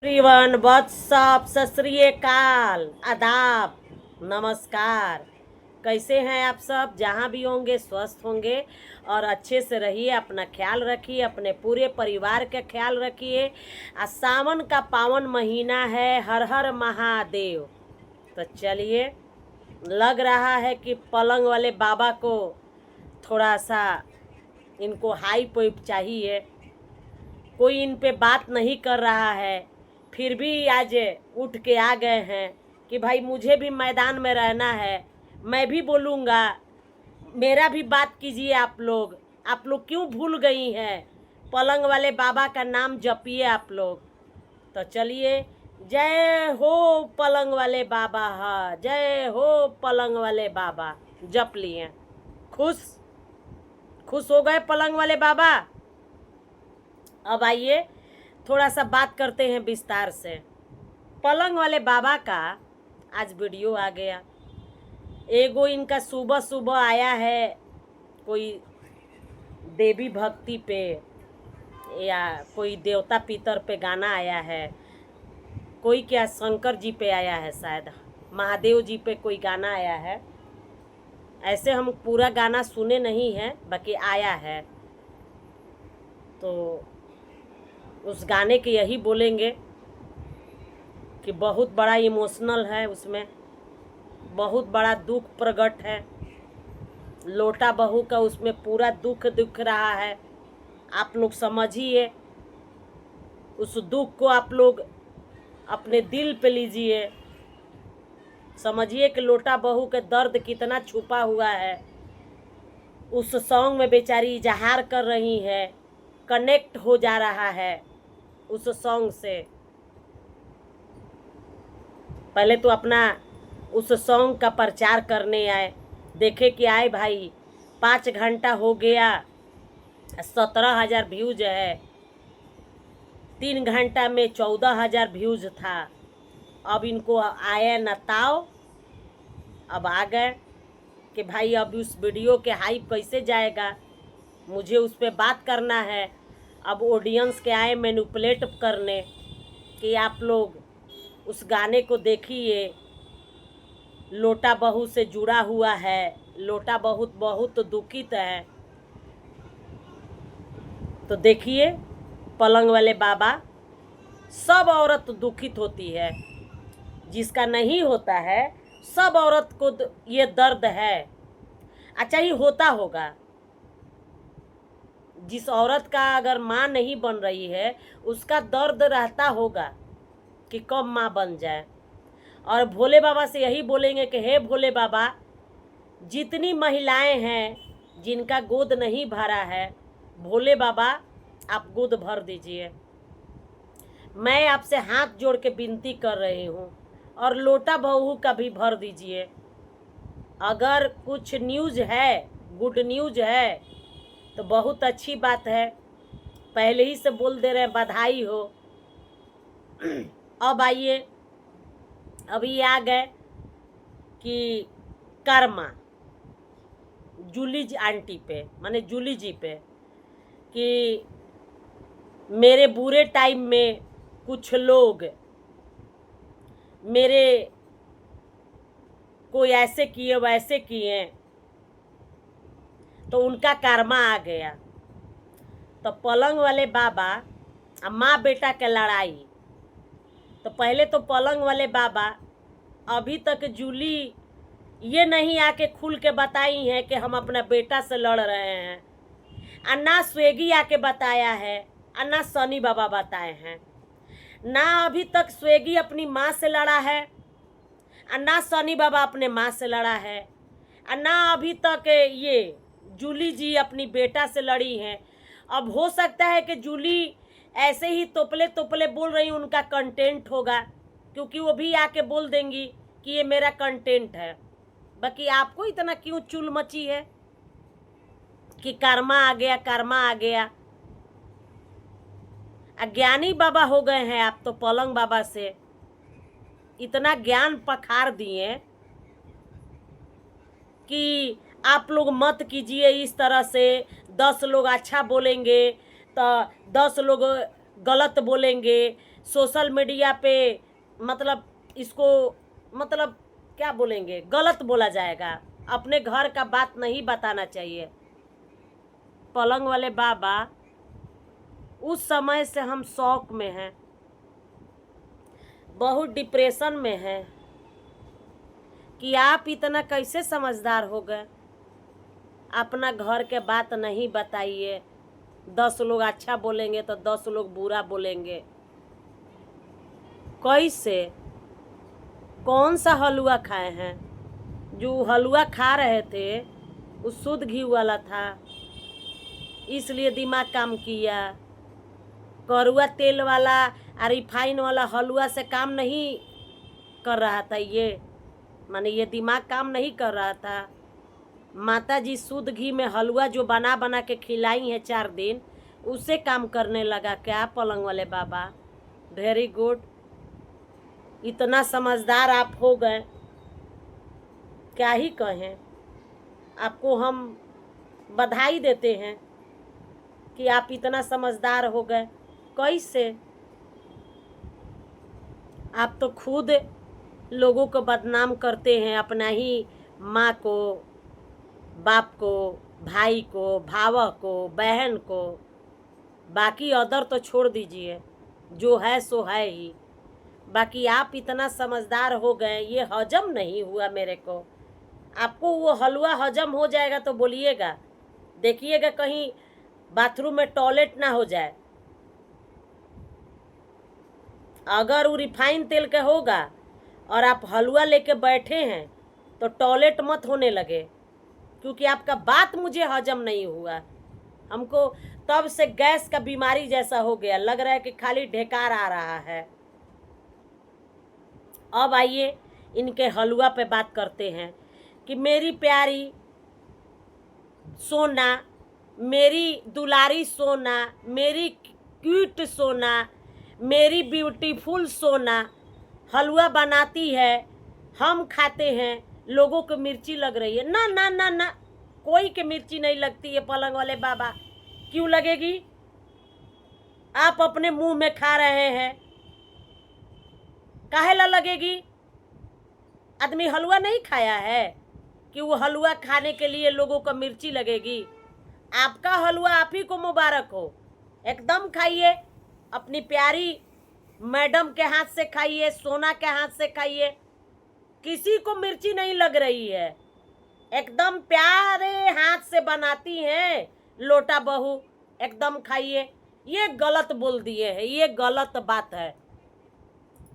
Everyone what's up सत श्री अकाल आदाब नमस्कार। कैसे हैं आप सब? जहाँ भी होंगे स्वस्थ होंगे और अच्छे से रहिए। अपना ख्याल रखिए, अपने पूरे परिवार का ख्याल रखिए। सावन का पावन महीना है। हर हर महादेव। तो चलिए, लग रहा है कि पलंग वाले बाबा को थोड़ा सा इनको हाइप चाहिए। कोई इन पे बात नहीं कर रहा है, फिर भी आज उठ के आ गए हैं कि भाई मुझे भी मैदान में रहना है, मैं भी बोलूँगा, मेरा भी बात कीजिए। आप लोग क्यों भूल गई हैं? पलंग वाले बाबा का नाम जपिए आप लोग। तो चलिए, जय हो पलंग वाले बाबा। हाँ, जय हो पलंग वाले बाबा। जप लिए। खुश खुश हो गए पलंग वाले बाबा। अब आइए थोड़ा सा बात करते हैं विस्तार से। पलंग वाले बाबा का आज वीडियो आ गया। एगो इनका सुबह सुबह आया है, कोई देवी भक्ति पे या कोई देवता पितर पे गाना आया है। कोई क्या शंकर जी पे आया है, शायद महादेव जी पे कोई गाना आया है। ऐसे हम पूरा गाना सुने नहीं हैं, बाकी आया है। तो उस गाने के यही बोलेंगे कि बहुत बड़ा इमोशनल है, उसमें बहुत बड़ा दुख प्रकट है। लोटा बहू का उसमें पूरा दुख दिख रहा है। आप लोग समझिए, उस दुख को आप लोग अपने दिल पे लीजिए। समझिए कि लोटा बहू के दर्द कितना छुपा हुआ है। उस सॉन्ग में बेचारी इजहार कर रही है, कनेक्ट हो जा रहा है उस सॉन्ग से। पहले तो अपना उस सॉन्ग का प्रचार करने आए, देखे कि आए भाई 5 घंटा हो गया, 17,000 व्यूज है। 3 घंटा में 14,000 व्यूज था। अब इनको आया न ताव। अब आ गए कि भाई अब उस वीडियो के हाइप कैसे जाएगा, मुझे उस पर बात करना है। अब ऑडियंस के आए मैनिपुलेट करने कि आप लोग उस गाने को देखिए, लोटा बहू से जुड़ा हुआ है। लोटा बहुत बहुत दुखित है। तो देखिए, पलंग वाले बाबा, सब औरत दुखित होती है, जिसका नहीं होता है। सब औरत को ये दर्द है। अच्छा, ये होता होगा। जिस औरत का अगर माँ नहीं बन रही है, उसका दर्द रहता होगा कि कब माँ बन जाए। और भोले बाबा से यही बोलेंगे कि हे भोले बाबा, जितनी महिलाएं हैं जिनका गोद नहीं भरा है, भोले बाबा आप गोद भर दीजिए। मैं आपसे हाथ जोड़ के विनती कर रही हूँ। और लोटा बहू का भी भर दीजिए। अगर कुछ न्यूज़ है, गुड न्यूज़ है, तो बहुत अच्छी बात है। पहले ही से बोल दे रहे हैं, बधाई हो। अब आइए, अभी आ गए कि कर्मा जूली जी आंटी पे, माने जूली जी पे, कि मेरे बुरे टाइम में कुछ लोग मेरे कोई ऐसे किए वैसे किए, तो उनका कर्मा आ गया। तो पलंग वाले बाबा माँ बेटा के लड़ाई। तो पहले तो पलंग वाले बाबा अभी तक जूली ये नहीं आके खुल के बताई हैं कि हम अपना बेटा से लड़ रहे हैं। और ना स्वेगी आके बताया है, और ना सनी बाबा बताए हैं। ना अभी तक स्वेगी अपनी माँ से लड़ा है, और ना सनी बाबा अपने माँ से लड़ा है, और ना अभी तक ये जूली जी अपनी बेटा से लड़ी हैं। अब हो सकता है कि जूली ऐसे ही तोपले तोपले बोल रही, उनका कंटेंट होगा, क्योंकि वो भी आके बोल देंगी कि ये मेरा कंटेंट है। बाकी आपको इतना क्यों चुल मची है कि कर्मा आ गया, कर्मा आ गया। अज्ञानी बाबा हो गए हैं आप तो। पलंग बाबा से इतना ज्ञान पखार दिए कि आप लोग मत कीजिए इस तरह से। 10 लोग अच्छा बोलेंगे तो 10 लोग गलत बोलेंगे, सोशल मीडिया पे मतलब इसको मतलब क्या बोलेंगे, गलत बोला जाएगा। अपने घर का बात नहीं बताना चाहिए। पलंग वाले बाबा, उस समय से हम शौक में हैं, बहुत डिप्रेशन में हैं कि आप इतना कैसे समझदार हो गए। अपना घर के बात नहीं बताइए, 10 लोग अच्छा बोलेंगे तो 10 लोग बुरा बोलेंगे। कैसे? कौन सा हलवा खाए हैं? जो हलवा खा रहे थे वो शुद्ध घी वाला था, इसलिए दिमाग काम किया। कड़वा तेल वाला और रिफाइन वाला हलवा से काम नहीं कर रहा था ये, माने ये दिमाग काम नहीं कर रहा था। माता जी शुद्ध घी में हलवा जो बना बना के खिलाई है 4 दिन, उससे काम करने लगा क्या पलंग वाले बाबा? वेरी गुड, इतना समझदार आप हो गए, क्या ही कहें। आपको हम बधाई देते हैं कि आप इतना समझदार हो गए। कैसे? आप तो खुद लोगों को बदनाम करते हैं, अपना ही माँ को, बाप को, भाई को, भावा को, बहन को। बाकी अदर तो छोड़ दीजिए, जो है सो है ही। बाकी आप इतना समझदार हो गए, ये हजम नहीं हुआ मेरे को। आपको वो हलवा हजम हो जाएगा तो बोलिएगा, देखिएगा कहीं बाथरूम में टॉयलेट ना हो जाए। अगर वो रिफाइन तेल के होगा और आप हलवा लेके बैठे हैं तो टॉयलेट मत होने लगे, क्योंकि आपका बात मुझे हजम नहीं हुआ। हमको तब से गैस का बीमारी जैसा हो गया, लग रहा है कि खाली ढेकार आ रहा है। अब आइए इनके हलवा पे बात करते हैं कि मेरी प्यारी सोना, मेरी दुलारी सोना, मेरी क्यूट सोना, मेरी ब्यूटीफुल सोना हलवा बनाती है, हम खाते हैं, लोगों को मिर्ची लग रही है। ना ना ना ना, कोई के मिर्ची नहीं लगती है पलंग वाले बाबा। क्यों लगेगी? आप अपने मुंह में खा रहे हैं, काहे ला लगेगी? आदमी हलवा नहीं खाया है कि वो हलवा खाने के लिए लोगों को मिर्ची लगेगी? आपका हलवा आप ही को मुबारक हो, एकदम खाइए, अपनी प्यारी मैडम के हाथ से खाइए, सोना के हाथ से खाइए, किसी को मिर्ची नहीं लग रही है, एकदम प्यारे हाथ से बनाती हैं लोटा बहू, एकदम खाइए। ये गलत बोल दिए है, ये गलत बात है।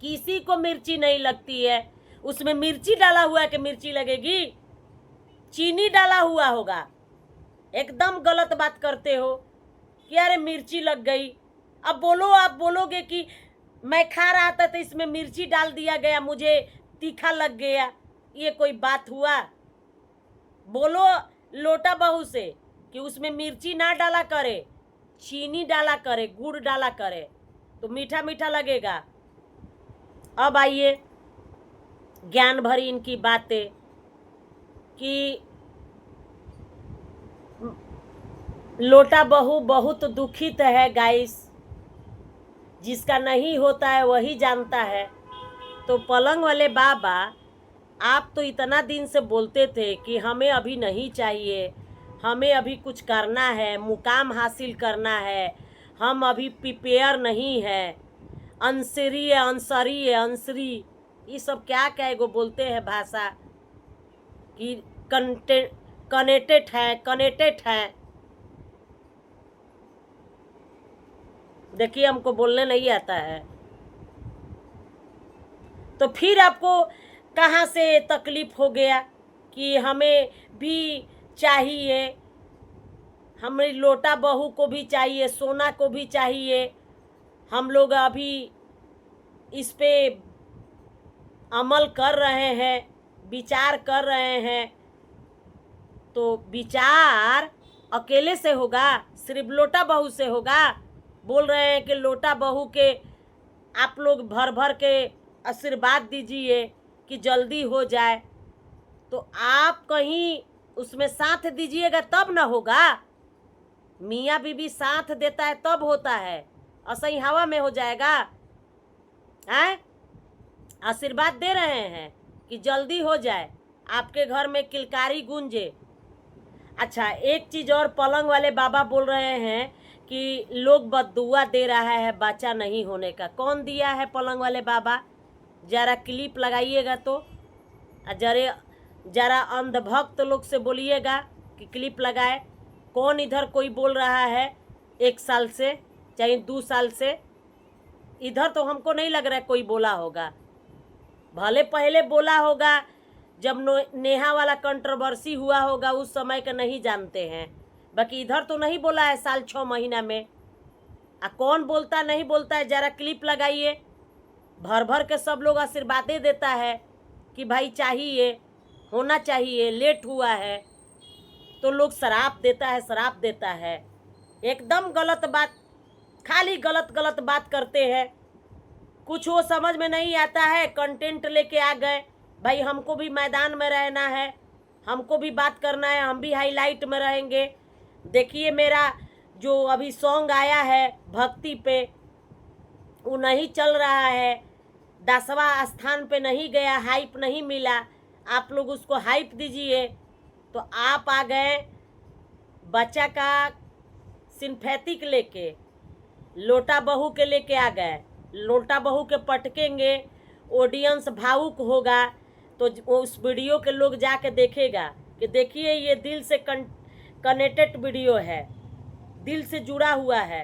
किसी को मिर्ची नहीं लगती है। उसमें मिर्ची डाला हुआ है कि मिर्ची लगेगी? चीनी डाला हुआ होगा। एकदम गलत बात करते हो कि अरे मिर्ची लग गई। अब बोलो, आप बोलोगे कि मैं खा रहा था तो इसमें मिर्ची डाल दिया गया, मुझे तीखा लग गया, ये कोई बात हुआ? बोलो लोटा बहू से कि उसमें मिर्ची ना डाला करे, चीनी डाला करे, गुड़ डाला करे, तो मीठा मीठा लगेगा। अब आइए ज्ञान भरी इनकी बातें कि लोटा बहू बहुत दुखित है गाइस, जिसका नहीं होता है वही जानता है। तो पलंग वाले बाबा, आप तो इतना दिन से बोलते थे कि हमें अभी नहीं चाहिए, हमें अभी कुछ करना है, मुकाम हासिल करना है, हम अभी प्रिपेयर नहीं है, अंसरी है, अंसरी है, अंसरी, ये सब क्या क्या एगो बोलते हैं भाषा कि कनेक्टेड है, कनेक्टेड है। देखिए हमको बोलने नहीं आता है, तो फिर आपको कहाँ से तकलीफ हो गया कि हमें भी चाहिए, हमारी लोटा बहू को भी चाहिए, सोना को भी चाहिए। हम लोग अभी इस पे अमल कर रहे हैं, विचार कर रहे हैं। तो विचार अकेले से होगा? सिर्फ लोटा बहू से होगा? बोल रहे हैं कि लोटा बहू के आप लोग भर भर के आशीर्वाद दीजिए कि जल्दी हो जाए, तो आप कहीं उसमें साथ दीजिएगा तब ना होगा। मियाँ बीबी साथ देता है तब होता है, असही हवा में हो जाएगा? हैं, आशीर्वाद दे रहे हैं कि जल्दी हो जाए, आपके घर में किलकारी गूंजे। अच्छा, एक चीज़ और पलंग वाले बाबा बोल रहे हैं कि लोग बद्दुआ दे रहा है बच्चा नहीं होने का। कौन दिया है पलंग वाले बाबा? जरा क्लिप लगाइएगा तो, जरा अंधभक्त लोग से बोलिएगा कि क्लिप लगाए। कौन इधर कोई बोल रहा है 1 साल से चाहे 2 साल से? इधर तो हमको नहीं लग रहा है कोई बोला होगा। भले पहले बोला होगा जब नेहा वाला कंट्रोवर्सी हुआ होगा, उस समय का नहीं जानते हैं, बाकी इधर तो नहीं बोला है साल 6 महीना में। कौन बोलता नहीं बोलता है, जरा क्लिप लगाइए। भर भर के सब लोग आशीर्वादें देता है कि भाई चाहिए, होना चाहिए, लेट हुआ है तो लोग शराब देता है, शराब देता है। एकदम गलत बात, खाली गलत गलत बात करते हैं। कुछ वो समझ में नहीं आता है, कंटेंट लेके आ गए। भाई हमको भी मैदान में रहना है, हमको भी बात करना है, हम भी हाईलाइट में रहेंगे। देखिए मेरा जो अभी सॉन्ग आया है भक्ति पे, वो नहीं चल रहा है, 10वां स्थान पे नहीं गया, हाइप नहीं मिला। आप लोग उसको हाइप दीजिए। तो आप आ गए बच्चा का सिंथेटिक लेके, लोटा बहू के लेके आ गए। लोटा बहू के पटकेंगे, ऑडियंस भावुक होगा, तो उस वीडियो के लोग जाके देखेगा कि देखिए ये दिल से कनेक्टेड वीडियो है, दिल से जुड़ा हुआ है।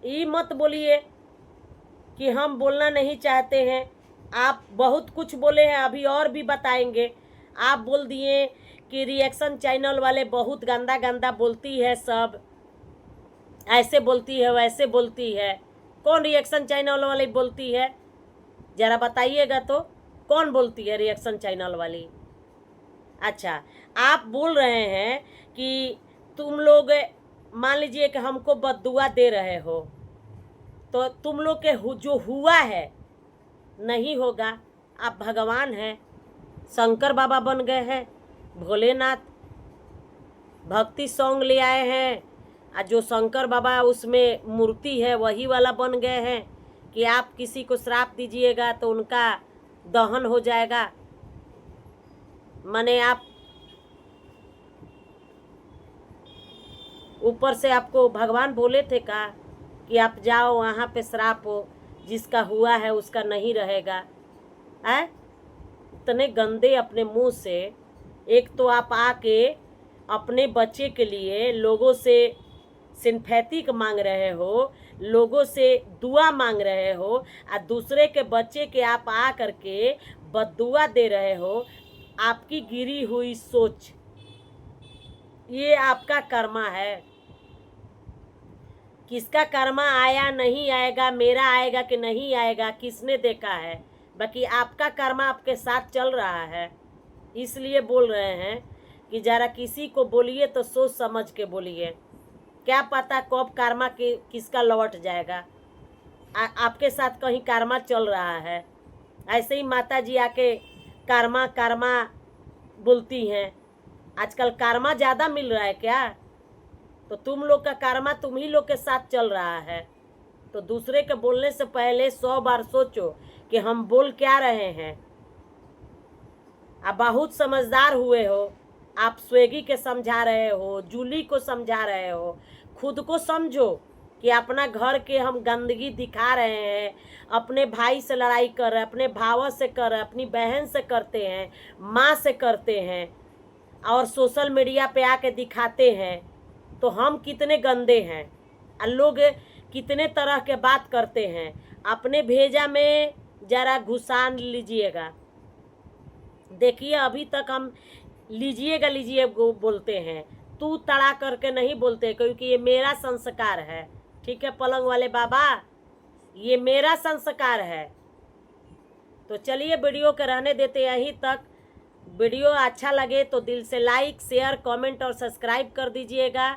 ये मत बोलिए कि हम बोलना नहीं चाहते हैं। आप बहुत कुछ बोले हैं, अभी और भी बताएंगे। आप बोल दिए कि रिएक्शन चैनल वाले बहुत गंदा गंदा बोलती है, सब ऐसे बोलती है वैसे बोलती है। कौन रिएक्शन चैनल वाली बोलती है? ज़रा बताइएगा तो, कौन बोलती है रिएक्शन चैनल वाली? अच्छा, आप बोल रहे हैं कि तुम लोग मान लीजिए कि हमको बद्दुआ दे रहे हो, तो तुम लोग के जो हुआ है नहीं होगा। आप भगवान हैं, शंकर बाबा बन गए हैं, भोलेनाथ। भक्ति सॉन्ग ले आए हैं, जो शंकर बाबा उसमें मूर्ति है वही वाला बन गए हैं कि आप किसी को श्राप दीजिएगा तो उनका दहन हो जाएगा। माने आप ऊपर से आपको भगवान बोले थे का कि आप जाओ वहाँ पे श्राप हो, जिसका हुआ है उसका नहीं रहेगा। है इतने गंदे अपने मुंह से। एक तो आप आके अपने बच्चे के लिए लोगों से सिंथेटिक मांग रहे हो, लोगों से दुआ मांग रहे हो, और दूसरे के बच्चे के आप आ करके बद्दुआ दे रहे हो। आपकी गिरी हुई सोच, ये आपका कर्मा है। किसका कर्मा आया नहीं आएगा, मेरा आएगा कि नहीं आएगा, किसने देखा है? बाकी आपका कर्मा आपके साथ चल रहा है। इसलिए बोल रहे हैं कि ज़रा किसी को बोलिए तो सोच समझ के बोलिए। क्या पता कब कर्मा किसका लौट जाएगा। आपके साथ कहीं कर्मा चल रहा है। ऐसे ही माता जी आके कर्मा कर्मा बोलती हैं। आजकल कर्मा ज़्यादा मिल रहा है क्या? तो तुम लोग का कर्मा तुम ही लोग के साथ चल रहा है। तो दूसरे के बोलने से पहले 100 बार सोचो कि हम बोल क्या रहे हैं। आप बहुत समझदार हुए हो। आप स्वेगी के समझा रहे हो, जूली को समझा रहे हो, खुद को समझो कि अपना घर के हम गंदगी दिखा रहे हैं, अपने भाई से लड़ाई कर रहे हैं, अपने भाव से कर रहे हैं, अपनी बहन से करते हैं, माँ से करते हैं, और सोशल मीडिया पे आके दिखाते हैं। तो हम कितने गंदे हैं और लोग कितने तरह के बात करते हैं। अपने भेजा में ज़रा घुसान लीजिएगा। देखिए अभी तक हम लीजिएगा लीजिए बोलते हैं, तू तड़ा करके नहीं बोलते, क्योंकि ये मेरा संस्कार है। ठीक है पलंग वाले बाबा, ये मेरा संस्कार है। तो चलिए वीडियो के रहने देते यहीं तक। वीडियो अच्छा लगे तो दिल से लाइक शेयर कमेंट और सब्सक्राइब कर दीजिएगा।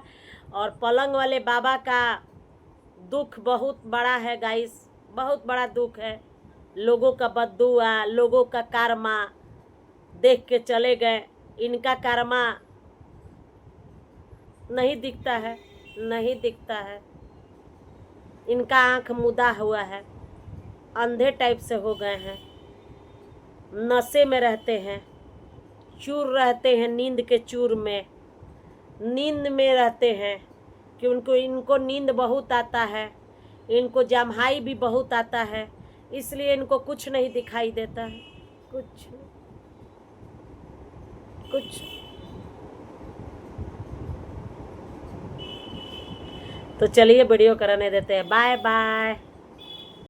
और पलंग वाले बाबा का दुख बहुत बड़ा है गाइस, बहुत बड़ा दुख है। लोगों का बद्दुआ, लोगों का कर्मा देख के चले गए, इनका कर्मा नहीं दिखता है, नहीं दिखता है। इनका आँख मुदा हुआ है, अंधे टाइप से हो गए हैं, नशे में रहते हैं, चूर रहते हैं, नींद के चूर में, नींद में रहते हैं कि इनको नींद बहुत आता है, इनको जम्हाई भी बहुत आता है, इसलिए इनको कुछ नहीं दिखाई देता है, कुछ कुछ। तो चलिए वीडियो करने देते हैं। Bye bye.